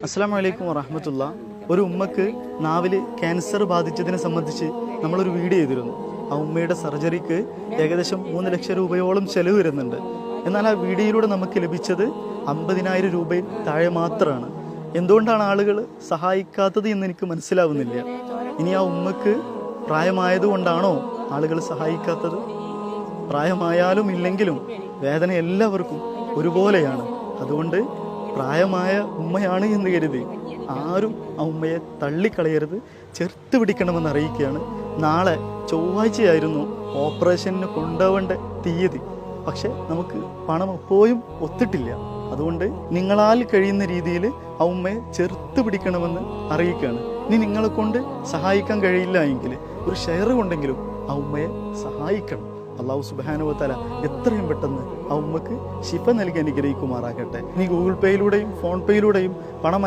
അസ്സലാമു അലൈക്കും വറഹ്മത്തുള്ളാ. ഒരു ഉമ്മക്ക് നാവിൽ ക്യാൻസർ ബാധിച്ചതിനെ സംബന്ധിച്ച് നമ്മളൊരു വീഡിയോ ചെയ്തിരുന്നു. ആ ഉമ്മയുടെ സർജറിക്ക് ഏകദേശം 3 ലക്ഷം രൂപയോളം ചെലവ് വരുന്നുണ്ട്. എന്നാൽ ആ വീഡിയോയിലൂടെ നമുക്ക് ലഭിച്ചത് 50,000 രൂപയിൽ താഴെ മാത്രമാണ്. എന്തുകൊണ്ടാണ് ആളുകൾ സഹായിക്കാത്തത് എന്ന് എനിക്ക് മനസ്സിലാവുന്നില്ല. ഇനി ആ ഉമ്മക്ക് പ്രായമായതുകൊണ്ടാണോ ആളുകൾ സഹായിക്കാത്തത്? പ്രായമായാലും ഇല്ലെങ്കിലും വേദന എല്ലാവർക്കും ഒരുപോലെയാണ്. അതുകൊണ്ട് പ്രായമായ ഉമ്മയാണ് എന്ന് കരുതി ആരും ആ ഉമ്മയെ തള്ളിക്കളയരുത്, ചേർത്ത് പിടിക്കണമെന്ന് അറിയിക്കുകയാണ്. നാളെ ചൊവ്വാഴ്ചയായിരുന്നു ഓപ്പറേഷന് കൊണ്ടുപോകേണ്ട തീയതി. പക്ഷെ നമുക്ക് പണം എപ്പോഴും ഒത്തിട്ടില്ല. അതുകൊണ്ട് നിങ്ങളാൽ കഴിയുന്ന രീതിയിൽ ആ ഉമ്മയെ ചേർത്ത് പിടിക്കണമെന്ന് അറിയിക്കുകയാണ്. ഇനി നിങ്ങളെ കൊണ്ട് സഹായിക്കാൻ കഴിയില്ല എങ്കിൽ ഒരു ഷെയർ കൊണ്ടെങ്കിലും ആ ഉമ്മയെ സഹായിക്കണം. അള്ളാഹു സുബ്ഹാനഹു വ തആല എത്രയും പെട്ടെന്ന് ആ ഉമ്മക്ക് ശിഫ നൽകി അനുഗ്രഹിക്കുമാറാകട്ടെ. ഇനി ഗൂഗിൾ പേയിലൂടെയും ഫോൺ പേയിലൂടെയും പണം